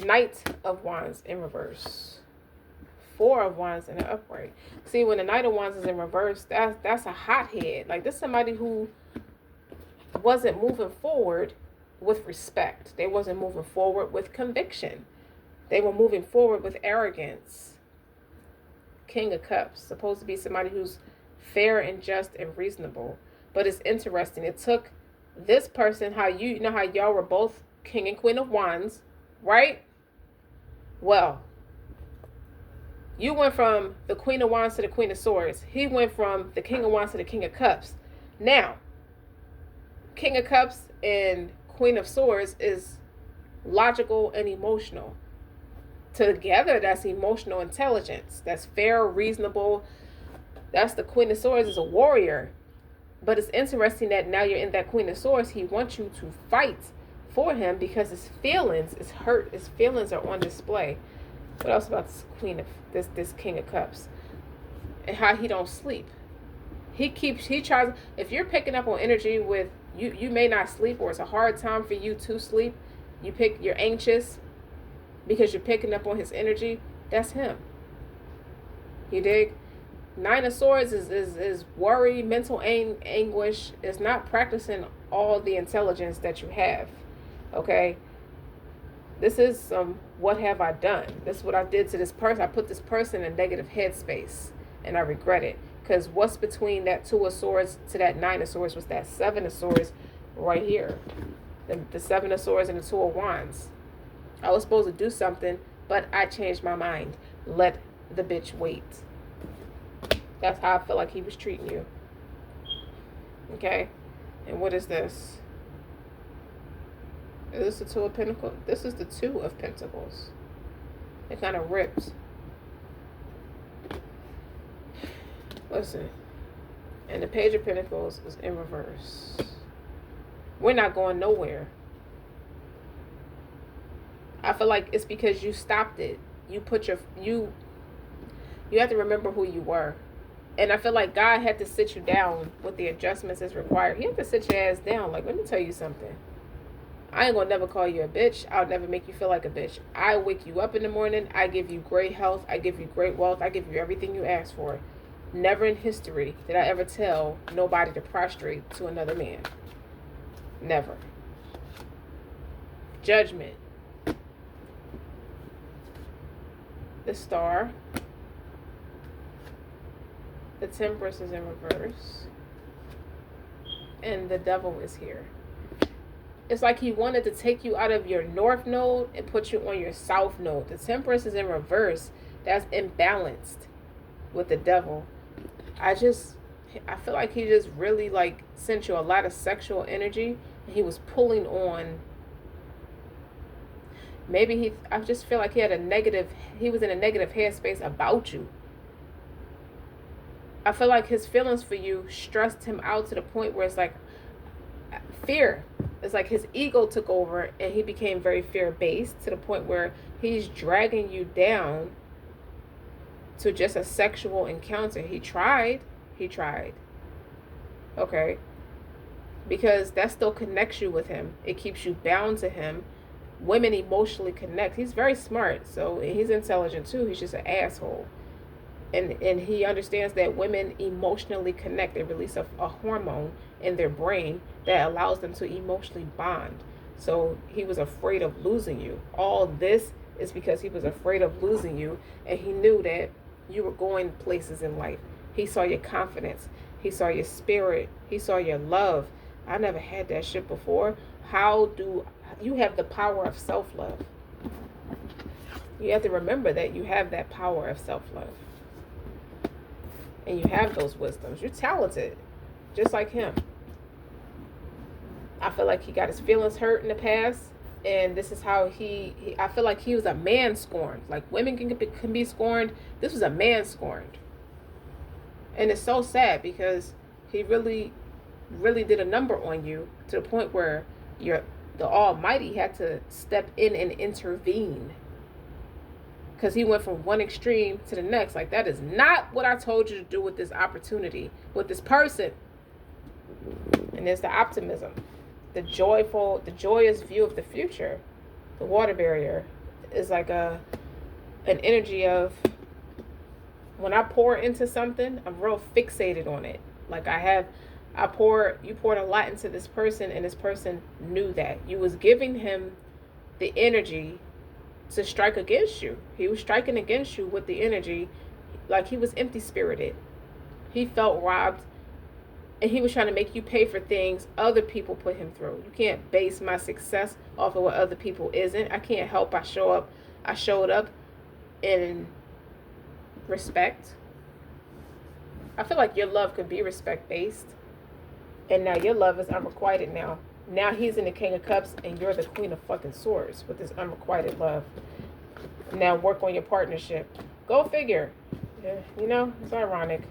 Knight of Wands in reverse. Four of Wands in the upright. See, when the Knight of Wands is in reverse, that's a hothead. Like, this is somebody who wasn't moving forward with respect. They wasn't moving forward with conviction. They were moving forward with arrogance. King of Cups. Supposed to be somebody who's fair and just and reasonable. But it's interesting. It took this person, how you know how y'all were both King and Queen of Wands, right? Well, you went from the Queen of Wands to the Queen of Swords. He went from the King of Wands to the King of Cups. Now, King of Cups and Queen of Swords is logical and emotional. Together, that's emotional intelligence. That's fair, reasonable. That's the Queen of Swords is a warrior. But it's interesting that now you're in that Queen of Swords. He wants you to fight for him because his feelings is hurt. His feelings are on display. What else about this this King of Cups? And how he don't sleep. He tries, if you're picking up on energy with, you may not sleep, or it's a hard time for you to sleep. You're anxious because you're picking up on his energy. That's him. You dig? Nine of Swords is worry, mental anguish. It's not practicing all the intelligence that you have. Okay? This is some, what have I done? This is what I did to this person. I put this person in a negative headspace, and I regret it. Because what's between that Two of Swords to that Nine of Swords was that Seven of Swords right here. The Seven of Swords and the Two of Wands. I was supposed to do something, but I changed my mind. Let the bitch wait. That's how I feel like he was treating you. Okay? And what is this? Is this the Two of Pentacles? This is the Two of Pentacles. It kind of rips. Listen. And the Page of Pentacles is in reverse. We're not going nowhere. I feel like it's because you stopped it. You have to remember who you were. And I feel like God had to sit you down with the adjustments as required. He had to sit your ass down. Like, let me tell you something. I ain't gonna never call you a bitch. I'll never make you feel like a bitch. I wake you up in the morning. I give you great health. I give you great wealth. I give you everything you ask for. Never in history did I ever tell nobody to prostrate to another man. Never. Judgment. The Star. The Temperance is in reverse. And the Devil is here. It's like he wanted to take you out of your North Node and put you on your South Node. The Temperance is in reverse. That's imbalanced with the Devil. I feel like he just really like sent you a lot of sexual energy. And he was pulling on. Maybe I just feel like he was in a negative headspace about you. I feel like his feelings for you stressed him out to the point where it's like fear. It's like his ego took over and he became very fear-based to the point where he's dragging you down to just a sexual encounter. He tried. Okay? Because that still connects you with him. It keeps you bound to him. Women emotionally connect. He's very smart, so he's intelligent too. He's just an asshole. And he understands that women emotionally connect. They release a hormone in their brain that allows them to emotionally bond. So he was afraid of losing you. All this is because he was afraid of losing you, and he knew that you were going places in life. He saw your confidence. He saw your spirit. He saw your love. I never had that shit before. How do you have the power of self-love? You have to remember that you have that power of self-love. And you have those wisdoms. You're talented, just like him. I feel like he got his feelings hurt in the past, and this is how I feel like he was a man scorned. Like women can be scorned. This was a man scorned. And it's so sad because he really, really did a number on you to the point where The Almighty had to step in and intervene, because he went from one extreme to the next. Like, that is not what I told you to do with this opportunity, with this person. And there's the optimism, the joyous view of the future. The water barrier is like an energy of, when I pour into something, I'm real fixated on it. Like, you poured a lot into this person, and this person knew that. You was giving him the energy to strike against you. He was striking against you with the energy, like he was empty spirited. He felt robbed, and he was trying to make you pay for things other people put him through. You can't base my success off of what other people isn't. I can't help. I showed up in respect. I feel like your love could be respect based, and now your love is unrequited now. Now he's in the King of Cups, and you're the Queen of fucking Swords with this unrequited love. Now work on your partnership. Go figure. Yeah, it's ironic.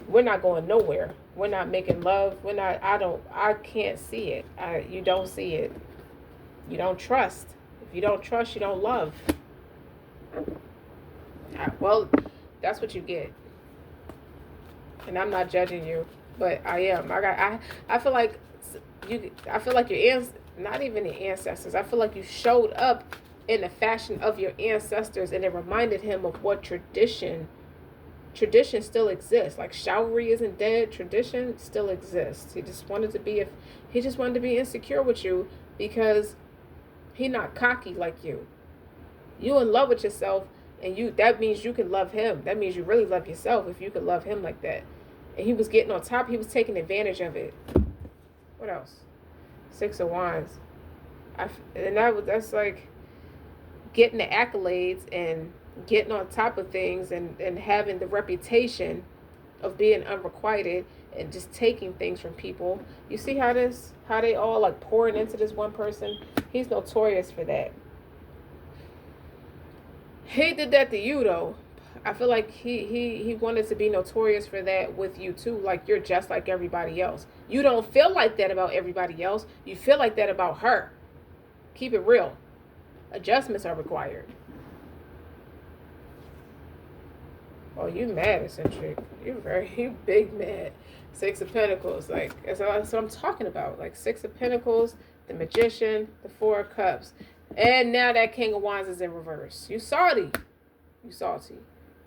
We're not going nowhere. We're not making love. I can't see it. You don't see it. You don't trust. If you don't trust, you don't love. Well, that's what you get. And I'm not judging you, but I am. I feel like your not even the ancestors. I feel like you showed up in the fashion of your ancestors, and it reminded him of what tradition still exists. Like, chivalry isn't dead. Tradition still exists. He just wanted to be insecure with you, because he not cocky like you. You in love with yourself, and that means you can love him. That means you really love yourself if you could love him like that. And he was getting on top. He was taking advantage of it. What else? 6 of Wands. That's like getting the accolades and getting on top of things, and having the reputation of being unrequited, and just taking things from people. You see how they all like pouring into this one person? He's notorious for that. He did that to you though. I feel like he wanted to be notorious for that with you too. Like, you're just like everybody else. You don't feel like that about everybody else. You feel like that about her. Keep it real. Adjustments are required. Oh, you mad, eccentric. You big mad. 6 of Pentacles. Like, that's what I'm talking about. Like, 6 of Pentacles, the Magician, the 4 of Cups. And now that King of Wands is in reverse. You salty.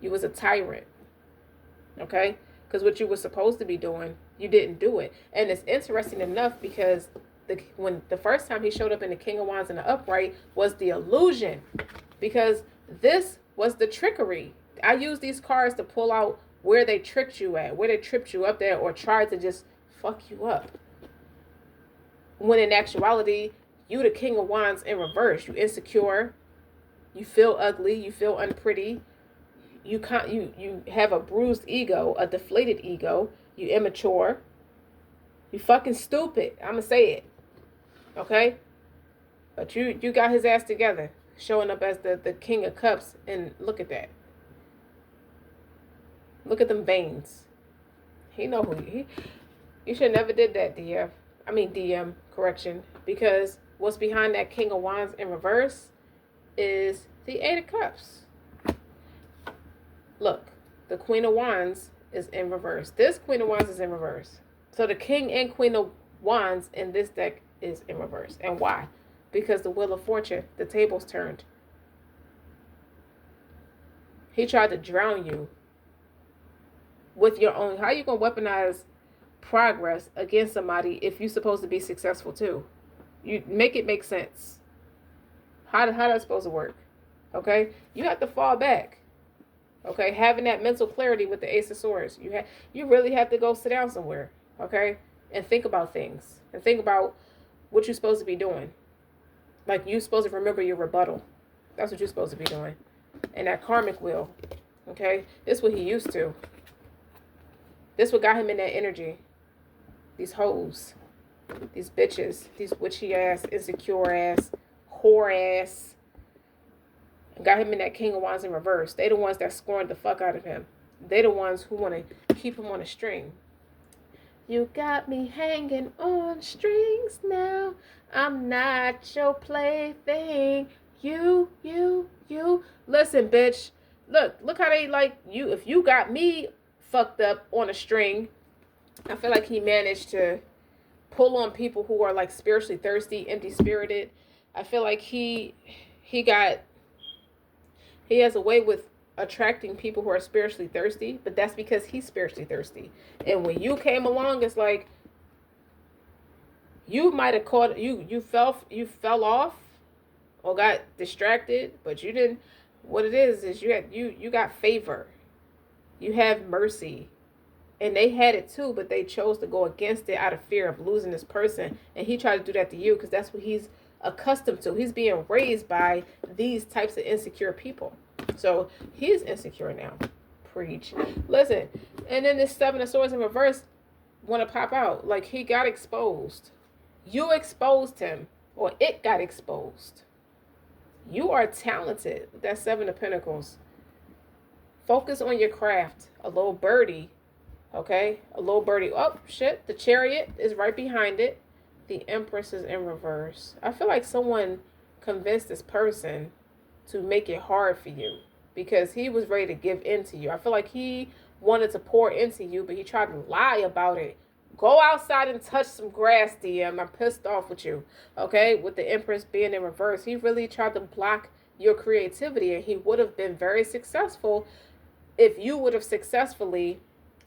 You was a tyrant. Okay? Because what you were supposed to be doing, you didn't do it. And it's interesting enough, because when the first time he showed up in the King of Wands in the upright was the illusion. Because this was the trickery. I use these cards to pull out where they tricked you at, where they tripped you up there, or tried to just fuck you up. When in actuality, you the King of Wands in reverse. You insecure. You feel ugly. You feel unpretty. You have a bruised ego, a deflated ego. You immature. You fucking stupid. I'ma say it. Okay? But you got his ass together, showing up as the King of Cups, and look at that. Look at them veins. He know who he. You should never did that, DM, correction. Because what's behind that King of Wands in reverse is the 8 of Cups. Look, the Queen of Wands is in reverse. This Queen of Wands is in reverse. So the King and Queen of Wands in this deck is in reverse. And why? Because the Wheel of Fortune, the tables turned. He tried to drown you with your own. How you going to weaponize progress against somebody if you're supposed to be successful too? You make it make sense. How that's supposed to work? Okay? You have to fall back. Okay? Having that mental clarity with the Ace of Swords. You really have to go sit down somewhere. Okay? And think about things. And think about what you're supposed to be doing. Like, you're supposed to remember your rebuttal. That's what you're supposed to be doing. And that karmic wheel. Okay? This is what he used to. This what got him in that energy. These hoes. These bitches. These witchy ass, insecure ass, whore ass. Got him in that King of Wands in reverse. They the ones that scorned the fuck out of him. They the ones who want to keep him on a string. You got me hanging on strings now. I'm not your plaything. You. Listen, bitch. Look how they like you. If you got me fucked up on a string, I feel like he managed to pull on people who are like spiritually thirsty, empty spirited. I feel like he got he has a way with attracting people who are spiritually thirsty, but that's because he's spiritually thirsty. And when you came along, it's like you might have caught you fell off or got distracted, but you didn't. What it is you got favor, you have mercy, and they had it too, but they chose to go against it out of fear of losing this person. And he tried to do that to you because that's what he's accustomed to. He's being raised by these types of insecure people. So he's insecure now. Preach. Listen, and then this Seven of Swords in reverse want to pop out. Like he got exposed. You exposed him, or it got exposed. You are talented with that Seven of Pentacles. Focus on your craft. A little birdie. Okay? A little birdie. Oh, shit. The Chariot is right behind it. The Empress is in reverse. I feel like someone convinced this person to make it hard for you because he was ready to give in to you. I feel like he wanted to pour into you, but he tried to lie about it. Go outside and touch some grass, DM. I'm pissed off with you. Okay? With the Empress being in reverse, he really tried to block your creativity, and he would have been very successful if you would have successfully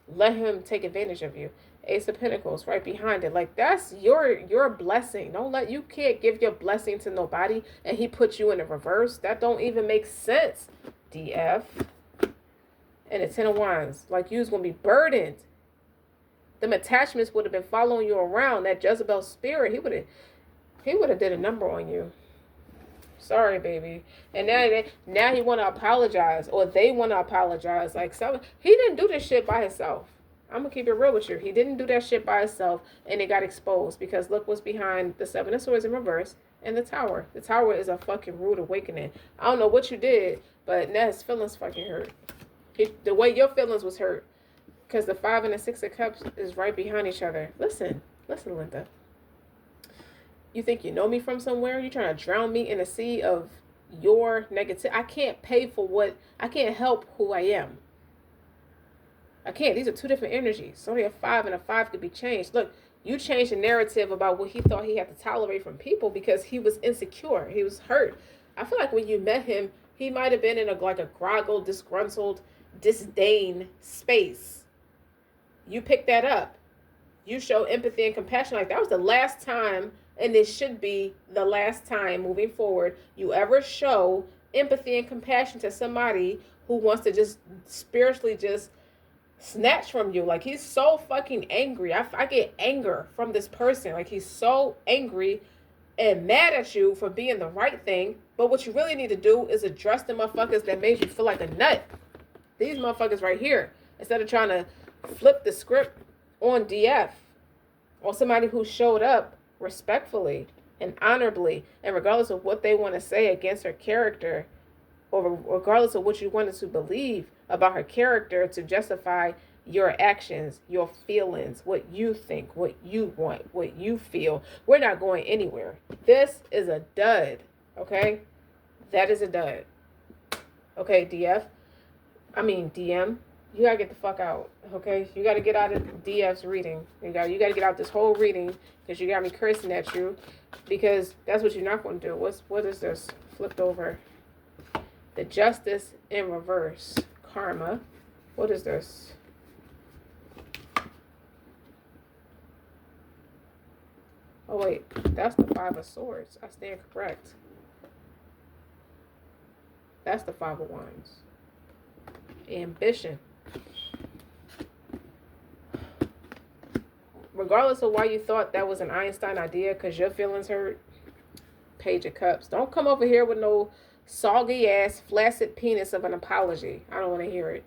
let him take advantage of you. Ace of Pentacles right behind it. Like that's your blessing. You can't give your blessing to nobody and he put you in the reverse. That don't even make sense. DF. And the Ten of Wands. Like you was gonna be burdened. Them attachments would have been following you around. That Jezebel spirit, he would have did a number on you. Sorry, baby. And now he want to apologize, or they want to apologize. Like he didn't do this shit by himself. I'm gonna keep it real with you. He didn't do that shit by himself, and it got exposed because look what's behind the Seven of Swords in reverse and the Tower. The Tower is a fucking rude awakening. I don't know what you did, but now his feelings fucking hurt. The way your feelings was hurt, because the Five and the Six of Cups is right behind each other. Listen, Linda. You think you know me from somewhere? You trying to drown me in a sea of your negativity? I can't I can't help who I am. I can't. These are two different energies. Only a 5 and a 5 could be changed. Look, you changed the narrative about what he thought he had to tolerate from people because he was insecure. He was hurt. I feel like when you met him, he might have been in a groggle, disgruntled, disdain space. You picked that up. You show empathy and compassion. Like that was the last time, and this should be the last time moving forward, you ever show empathy and compassion to somebody who wants to just spiritually just snatch from you. Like he's so fucking angry. I get anger from this person. Like he's so angry and mad at you for being the right thing. But what you really need to do is address the motherfuckers that made you feel like a nut. These motherfuckers right here. Instead of trying to flip the script on DF or somebody who showed up respectfully and honorably, and regardless of what they want to say against her character, or regardless of what you wanted to believe about her character to justify your actions, your feelings, what you think, what you want, what you feel. We're not going anywhere. This is a dud, okay? That is a dud. Okay, DM, you gotta get the fuck out, okay? You gotta get out of DF's reading. You gotta get out this whole reading because you got me cursing at you because that's what you're not gonna do. What is this? Flipped over. The Justice in reverse. Karma. What is this? Oh, wait. That's the Five of Swords. I stand correct. That's the Five of Wands. Ambition. Regardless of why you thought that was an Einstein idea because your feelings hurt, Page of Cups. Don't come over here with no soggy ass flaccid penis of an apology. I don't want to hear it.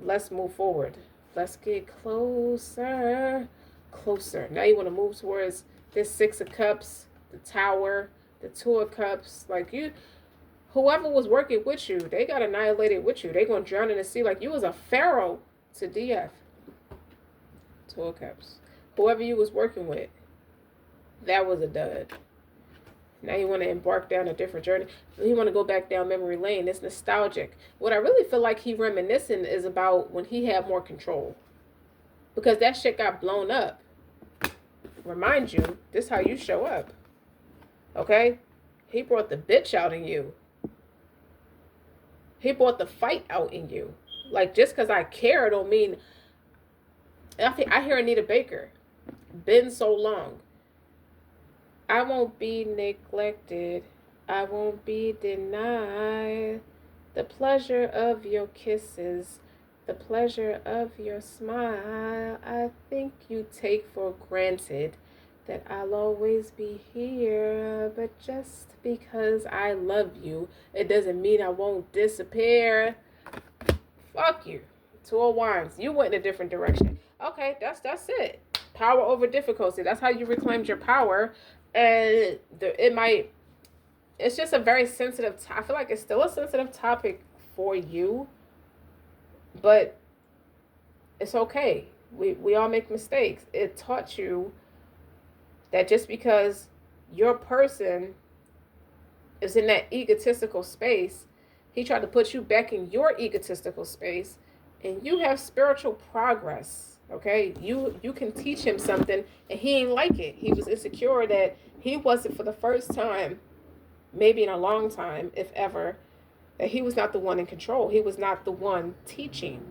Let's move forward. Let's get closer. Now you want to move towards this Six of Cups, the Tower, the Two of Cups. Like whoever was working with you, they got annihilated with you. They gonna drown in the sea like you was a pharaoh to DF. Two of Cups. Whoever you was working with, that was a dud. Now you want to embark down a different journey. You want to go back down memory lane. It's nostalgic. What I really feel like he reminiscing is about when he had more control. Because that shit got blown up. Remind you, this is how you show up. Okay? He brought the bitch out in you. He brought the fight out in you. Like, just because I care don't mean... I hear Anita Baker. Been so long. I won't be neglected. I won't be denied. The pleasure of your kisses. The pleasure of your smile. I think you take for granted that I'll always be here. But just because I love you, it doesn't mean I won't disappear. Fuck you. Two of Wands. You went in a different direction. Okay, that's it. Power over difficulty. That's how you reclaimed your power. And it's just a very sensitive, I feel like it's still a sensitive topic for you, but it's okay. We all make mistakes. It taught you that just because your person is in that egotistical space, he tried to put you back in your egotistical space, and you have spiritual progress. Okay, you can teach him something, and he ain't like it. He was insecure that he wasn't, for the first time, maybe in a long time, if ever, that he was not the one in control. He was not the one teaching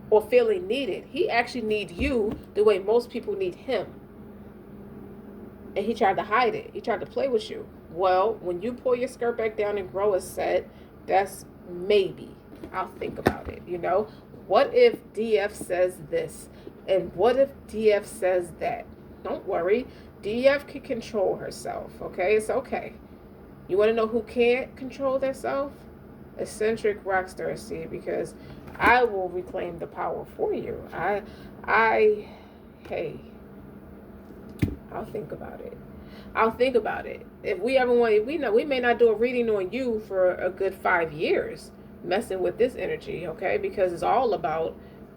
or feeling needed. He actually need you the way most people need him. And he tried to hide it. He tried to play with you. Well, when you pull your skirt back down and grow a set, that's maybe. I'll think about it, you know? What if DF says this? And what if DF says that? Don't worry. DF can control herself, okay? It's okay. You want to know who can't control themselves? Eccentric RockStar'Seed, because I will reclaim the power for you. Hey, I'll think about it. I'll think about it. If we ever want, we may not do a reading on you for a good 5 years, messing with this energy, okay? Because it's all about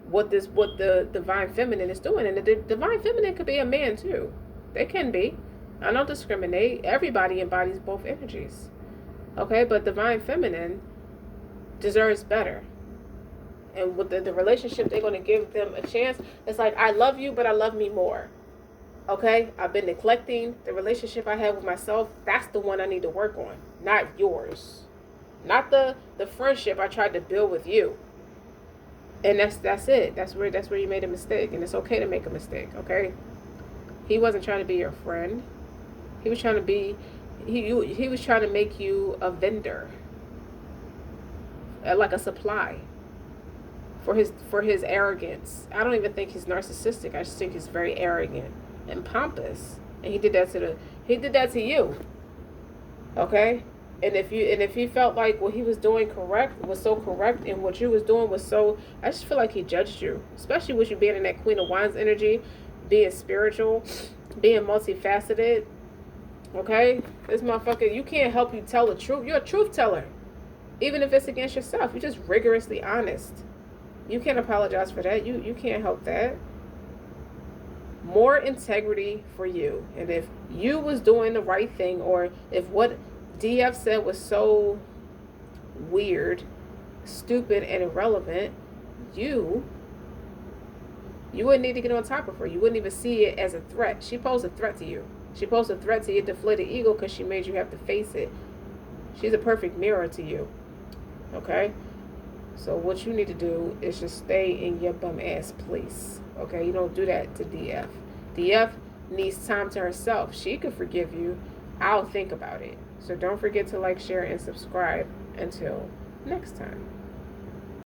what the divine feminine is doing. And the divine feminine could be a man too. They can be. I don't discriminate. Everybody embodies both energies. Okay, but divine feminine deserves better. And with the relationship, they're going to give them a chance. It's like, I love you, but I love me more. Okay, I've been neglecting the relationship I have with myself. That's the one I need to work on, not yours. Not the friendship I tried to build with you. And that's it. That's where you made a mistake. And it's okay to make a mistake, okay? He wasn't trying to be your friend. He was trying to be he was trying to make you a vendor. Like a supply. For his arrogance. I don't even think he's narcissistic. I just think he's very arrogant and pompous. And he did that to you. Okay? And if he felt like what he was doing was so correct, and what you was doing was so, I just feel like he judged you. Especially with you being in that Queen of Wands energy, being spiritual, being multifaceted. Okay? This motherfucker, you can't help you tell the truth. You're a truth teller. Even if it's against yourself. You're just rigorously honest. You can't apologize for that. You can't help that. More integrity for you. And if you was doing the right thing, or if what DF said was so weird, stupid, and irrelevant, you wouldn't need to get on top of her. You wouldn't even see it as a threat. She posed a threat to you. She posed a threat to your deflated ego because she made you have to face it. She's a perfect mirror to you. Okay? So what you need to do is just stay in your bum ass place. Okay? You don't do that to DF. DF needs time to herself. She could forgive you. I'll think about it. So don't forget to like, share, and subscribe. Until next time.